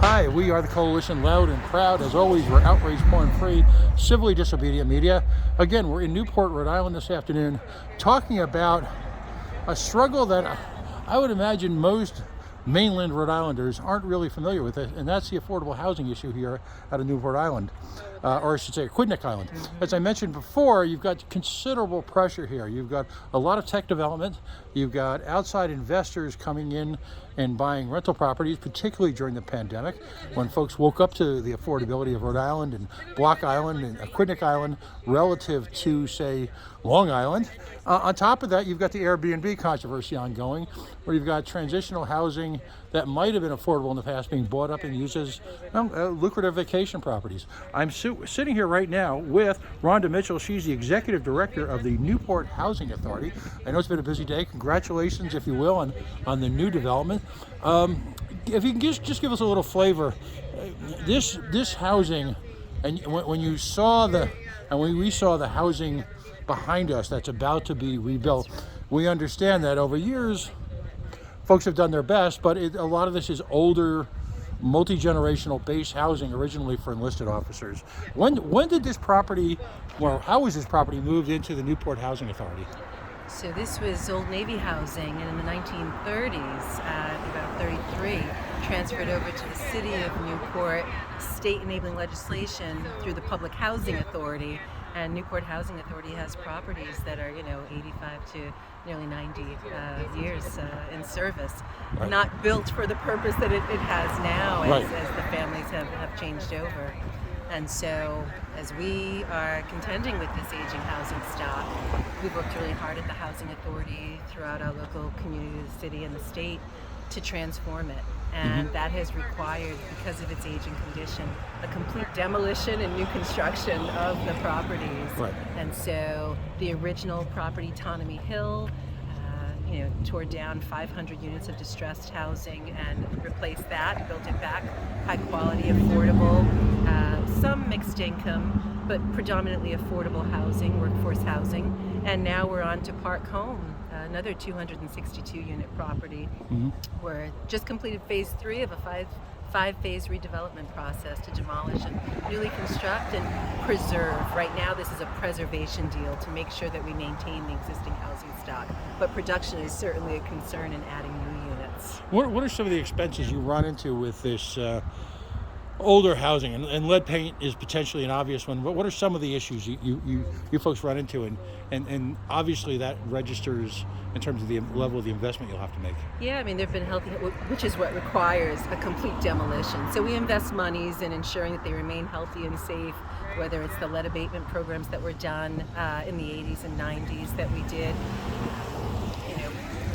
Hi, we are the Coalition, loud and proud. As always, we're Outrage, Mon-Friday, civilly disobedient media. Again, we're in Newport, Rhode Island this afternoon, talking about a struggle that I would imagine most mainland Rhode Islanders aren't really familiar with it, and that's the affordable housing issue here out of Newport Island, or I should say Aquidneck Island. As I mentioned before, you've got considerable pressure here. You've got a lot of tech development. You've got outside investors coming in and buying rental properties, particularly during the pandemic, when folks woke up to the affordability of Rhode Island and Block Island and Aquidneck Island relative to, say, Long Island. On top of that, you've got the Airbnb controversy ongoing, where you've got transitional housing that might have been affordable in the past being bought up and used as lucrative vacation properties. I'm sitting here right now with Rhonda Mitchell. She's the executive director of the Newport Housing Authority. I know it's been a busy day. Congratulations, if you will, on the new development. If you can just give us a little flavor, this housing, and when you saw when we saw the housing behind us that's about to be rebuilt, we understand that over years folks have done their best, but a lot of this is older, multi-generational base housing originally for enlisted officers. When did this property, or how was this property moved into the Newport Housing Authority? So this was Old Navy housing, and in the 1930s, about 33, transferred over to the city of Newport, state enabling legislation through the Public Housing Authority. And Newport Housing Authority has properties that are, 85 to nearly 90 years in service, right. Not built for the purpose that it has now, right. as the families have changed over. And so, as we are contending with this aging housing stock, we've worked really hard at the Housing Authority throughout our local community, the city, and the state to transform it. And that has required, because of its aging condition, a complete demolition and new construction of the properties. Right. And so the original property, Autonomy Hill, tore down 500 units of distressed housing and replaced that, built it back, high quality, affordable, some mixed income, but predominantly affordable housing, workforce housing. And now we're on to Park Home, another 262 unit property. We're just completed phase 3 of a five-phase redevelopment process to demolish and newly construct and preserve. Right now, this is a preservation deal to make sure that we maintain the existing housing stock, but production is certainly a concern in adding new units. What are some of the expenses you run into with this older housing? And lead paint is potentially an obvious one, but what are some of the issues you folks run into? And obviously that registers in terms of the level of the investment you'll have to make. Yeah, I mean, there have been healthy, which is what requires a complete demolition. So we invest monies in ensuring that they remain healthy and safe, whether it's the lead abatement programs that were done in the 80s and 90s that we did,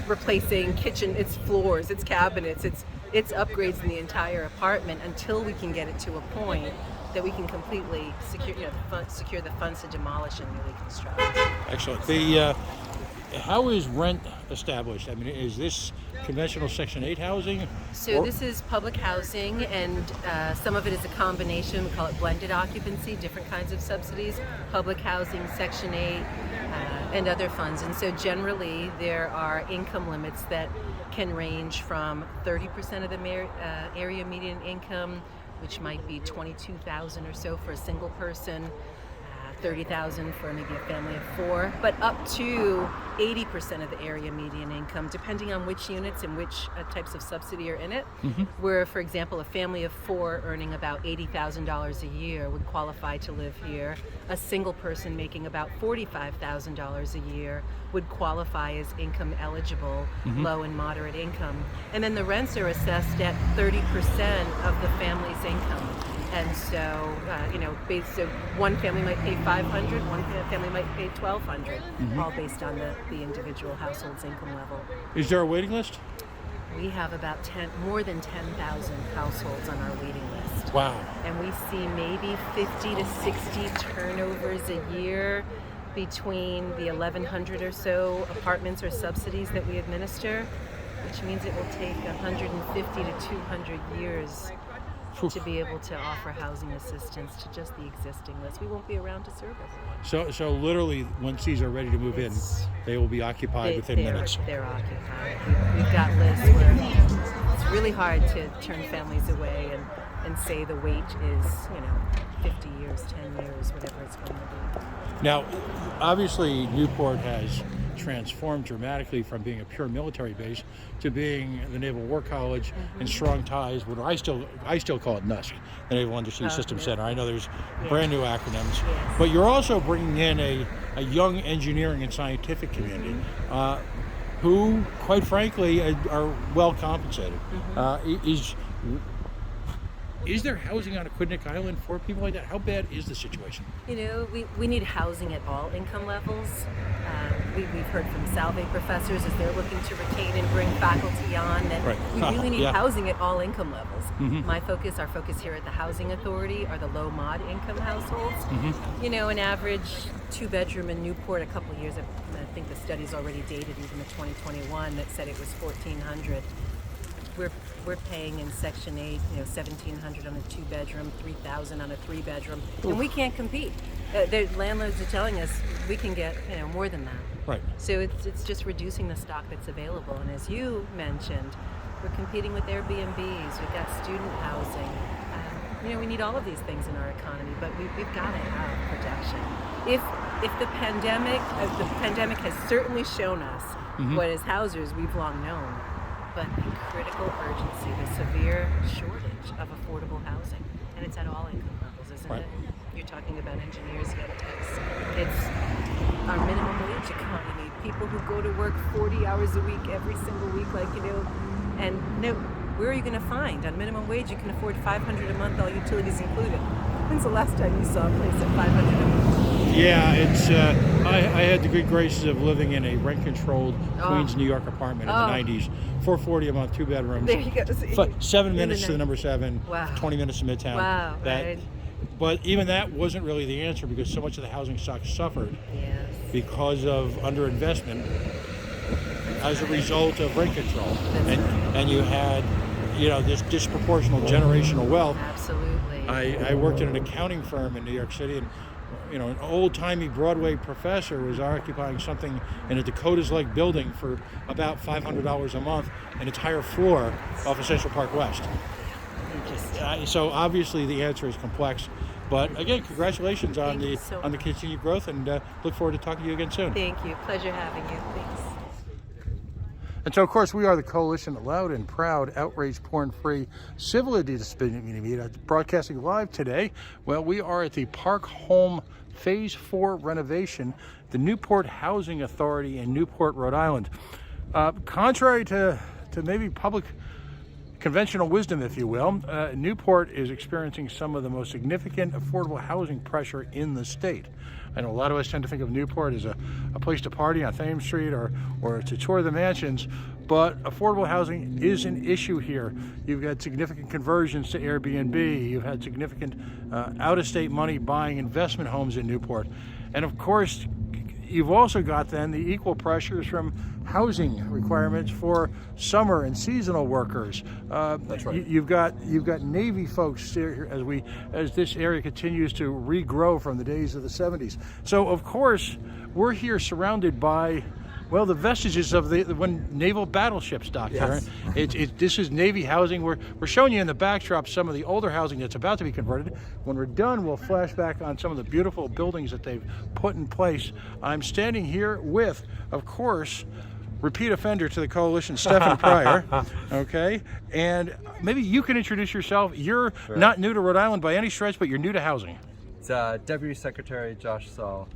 replacing its floors, its cabinets, its upgrades in the entire apartment until we can get it to a point that we can completely secure the funds to demolish and newly construct. Excellent. How is rent established? I mean, is this conventional Section 8 housing? So this is public housing, and some of it is a combination. We call it blended occupancy, different kinds of subsidies, public housing, Section 8, and other funds. And so generally there are income limits that can range from 30% of the area median income, which might be $22,000 or so for a single person, $30,000 for maybe a family of 4, but up to 80% of the area median income, depending on which units and which types of subsidy are in it. Where, for example, a family of 4 earning about $80,000 a year would qualify to live here. A single person making about $45,000 a year would qualify as income eligible, low and moderate income. And then the rents are assessed at 30% of the family's income. And so, so one family might pay $500, one family might pay $1,200, all based on the individual household's income level. Is there a waiting list? We have about more than 10,000 households on our waiting list. Wow. And we see maybe 50 to 60 turnovers a year between the 1,100 or so apartments or subsidies that we administer, which means it will take 150 to 200 years to be able to offer housing assistance to just the existing list. We won't be around to serve everyone. So literally, once these are ready to move in, they will be occupied within minutes. They're occupied. We've got lists where it's really hard to turn families away and say the wait is, 50 years, 10 years, whatever it's going to be. Now, obviously, Newport has transformed dramatically from being a pure military base to being the Naval War College and strong ties. What I still call it NUSC, the Naval Undersea Systems Center. I know there's brand new acronyms, but you're also bringing in a young engineering and scientific community who, quite frankly, are well compensated. Is there housing on Aquidneck Island for people like that? How bad is the situation? We need housing at all income levels. We've heard from Salve professors as they're looking to retain and bring faculty on that we really need housing at all income levels. Our focus here at the Housing Authority are the low mod income households. An average 2-bedroom in Newport a couple of years, I think the study's already dated even to 2021 that said it was $1,400. We're paying in Section 8, $1,700 on a 2-bedroom, $3,000 on a 3-bedroom, and we can't compete. The landlords are telling us we can get more than that. Right. So it's just reducing the stock that's available. And as you mentioned, we're competing with Airbnbs. We've got student housing. We need all of these things in our economy, but we've got to have protection. If the pandemic has certainly shown us what as housers we've long known, but the critical urgency, the severe shortage of affordable housing, and it's at all income levels, isn't it? You're talking about engineers, yet it's our minimum wage economy. People who go to work 40 hours a week, every single week, and where are you going to find? On minimum wage, you can afford $500 a month, all utilities included. When's the last time you saw a place at $500 a month? Yeah, it's. I had the good graces of living in a rent-controlled Queens, New York apartment in the '90s. $440 a month, 2 bedrooms. There you go. 7 minutes to the number 7. Wow. 20 minutes to Midtown. Wow. Right. But even that wasn't really the answer because so much of the housing stock suffered because of underinvestment as a result of rent control, and you had, this disproportional generational wealth. Absolutely. I worked in an accounting firm in New York City, and an old-timey Broadway professor was occupying something in a Dakotas-like building for about $500 a month, an entire floor off of Central Park West. So obviously the answer is complex, but again, congratulations on the continued growth, and look forward to talking to you again soon. Thank you. Pleasure having you. Thanks. And so, of course, we are the coalition, loud and proud, outrage, porn-free, civilly disobedient media, broadcasting live today. Well, we are at the Park Home Phase 4 renovation, the Newport Housing Authority in Newport, Rhode Island. Contrary to maybe public conventional wisdom, if you will, Newport is experiencing some of the most significant affordable housing pressure in the state. I know a lot of us tend to think of Newport as a place to party on Thames Street or to tour the mansions, but affordable housing is an issue here. You've got significant conversions to Airbnb. You've had significant out-of-state money buying investment homes in Newport. And of course, you've also got then the equal pressures from housing requirements for summer and seasonal workers. That's right. You've got Navy folks here as this area continues to regrow from the days of the 70s. So of course we're here surrounded by, well, the vestiges of when naval battleships docked here. This is Navy housing. We're showing you in the backdrop some of the older housing that's about to be converted. When we're done, we'll flash back on some of the beautiful buildings that they've put in place. I'm standing here with, of course, repeat offender to the coalition, Stephen Pryor. Okay, and maybe you can introduce yourself. You're not new to Rhode Island by any stretch, but you're new to housing. It's Deputy Secretary Josh Saul.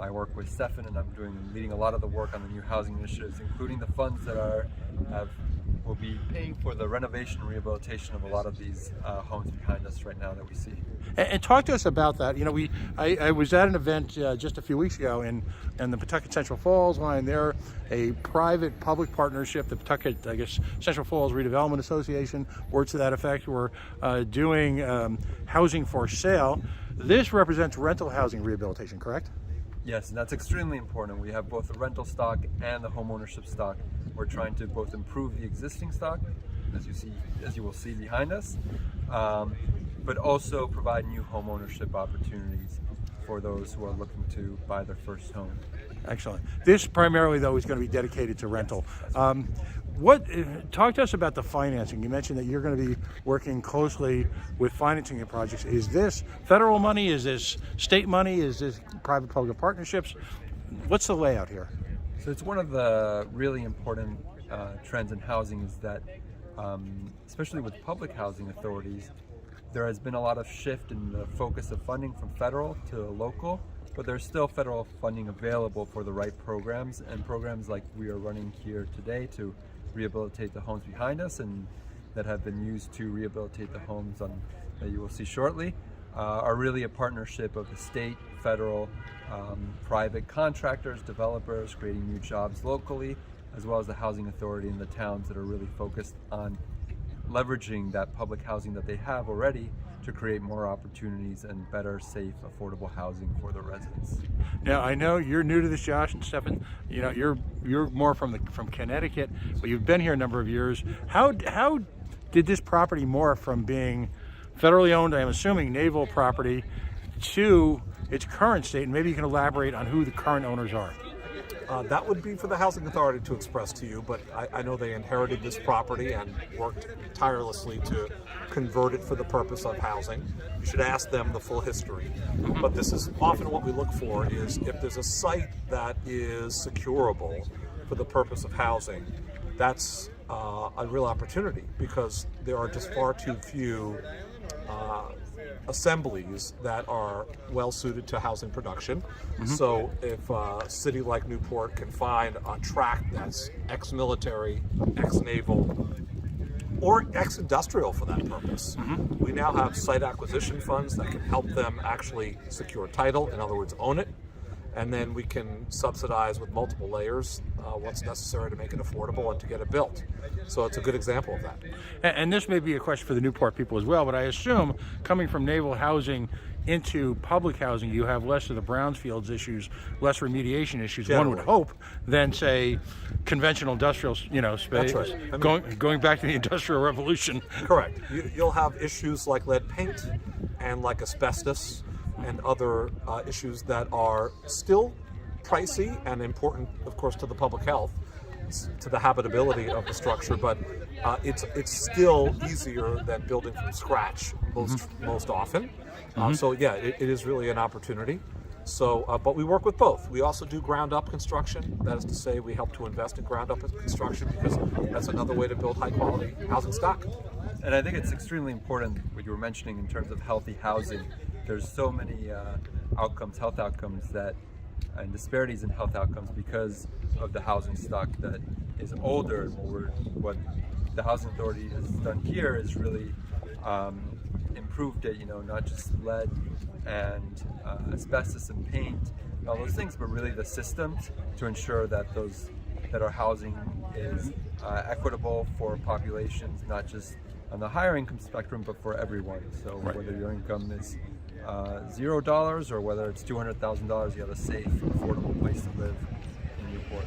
I work with Stephen, and I'm leading a lot of the work on the new housing initiatives, including the funds that will be paying for the renovation and rehabilitation of a lot of these homes behind us right now that we see. And talk to us about that. I was at an event just a few weeks ago in the Pawtucket Central Falls line. They're a private-public partnership. The Pawtucket, Central Falls Redevelopment Association, words to that effect. We're doing housing for sale. This represents rental housing rehabilitation, correct? Yes, and that's extremely important. We have both the rental stock and the home ownership stock. We're trying to both improve the existing stock, as you will see behind us, but also provide new home ownership opportunities for those who are looking to buy their first home. Excellent. This primarily, though, is going to be dedicated to rental. Talk to us about the financing. You mentioned that you're going to be working closely with financing your projects. Is this federal money? Is this state money? Is this private-public partnerships? What's the layout here? So it's one of the really important trends in housing is that, especially with public housing authorities, there has been a lot of shift in the focus of funding from federal to local, but there's still federal funding available for the right programs, and programs like we are running here today to rehabilitate the homes behind us and that have been used to rehabilitate the homes that you will see shortly are really a partnership of the state, federal, private contractors, developers creating new jobs locally, as well as the housing authority and the towns that are really focused on leveraging that public housing that they have already to create more opportunities and better, safe, affordable housing for the residents. Now, I know you're new to this, Josh and Stefan. You know, you're more from Connecticut, but you've been here a number of years. How did this property morph from being federally owned, I'm assuming naval property, to its current state? And maybe you can elaborate on who the current owners are. That would be for the Housing Authority to express to you, but I know they inherited this property and worked tirelessly to convert it for the purpose of housing. You should ask them the full history. But this is often what we look for is if there's a site that is securable for the purpose of housing, that's a real opportunity because there are just far too few assemblies that are well suited to housing production. So if a city like Newport can find a tract that's ex-military, ex-naval, or ex-industrial for that purpose, we now have site acquisition funds that can help them actually secure title, in other words, own it, and then we can subsidize with multiple layers what's necessary to make it affordable and to get it built. So it's a good example of that. And this may be a question for the Newport people as well, but I assume coming from naval housing into public housing, you have less of the brownfields issues, less remediation issues, Generally. one would hope, than say conventional industrial, space. That's right. I mean, going back to the Industrial Revolution. Correct. You'll have issues like lead paint and like asbestos and other issues that are still pricey and important, of course, to the public health, to the habitability of the structure, but it's still easier than building from scratch most often. So yeah, it is really an opportunity. So, but we work with both. We also do ground-up construction. That is to say, we help to invest in ground-up construction because that's another way to build high-quality housing stock. And I think it's extremely important what you were mentioning in terms of healthy housing. There's so many health outcomes and disparities in health outcomes because of the housing stock that is older. What the Housing Authority has done here is really improved it, not just lead and asbestos and paint and all those things, but really the systems to ensure that our housing is equitable for populations, not just on the higher income spectrum, but for everyone. So whether your income is $0 or whether it's $200,000, you have a safe, affordable place to live in Newport.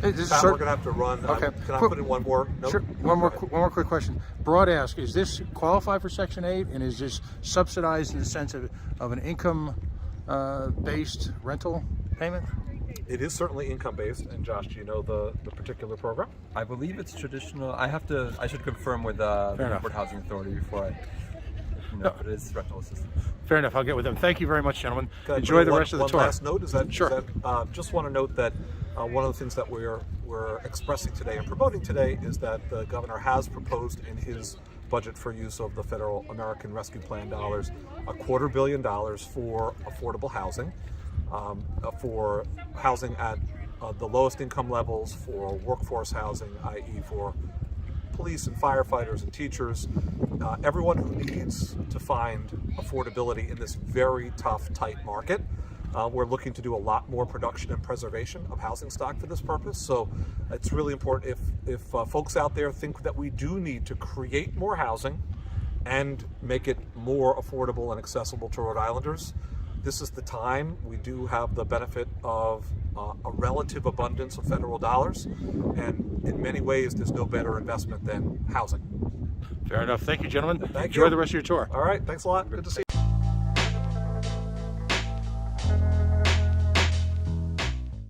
We're going to have to run. Okay. Can I put in one more? Nope. Sure. One more quick question. Broad ask: is this qualify for Section 8, and is this subsidized in the sense of an income-based rental payment? It is certainly income-based. And Josh, do you know the particular program? I believe it's traditional. I should confirm with the Newport Housing Authority before I. But it is rental assistance. Fair enough. I'll get with them. Thank you very much, gentlemen. Enjoy the rest of the tour. One last note is that, sure. Just want to note that one of the things that we're expressing today and promoting today is that the governor has proposed in his budget for use of the federal American Rescue Plan dollars $250 million for affordable housing, for housing at the lowest income levels, for workforce housing, i.e. for police and firefighters and teachers, everyone who needs to find affordability in this very tough, tight market. We're looking to do a lot more production and preservation of housing stock for this purpose. So it's really important if folks out there think that we do need to create more housing and make it more affordable and accessible to Rhode Islanders, this is the time. We do have the benefit of a relative abundance of federal dollars, and in many ways there's no better investment than housing. Fair enough. Thank you, gentlemen. Thank Enjoy you. the rest of your tour. All right, thanks a lot. Good to see you.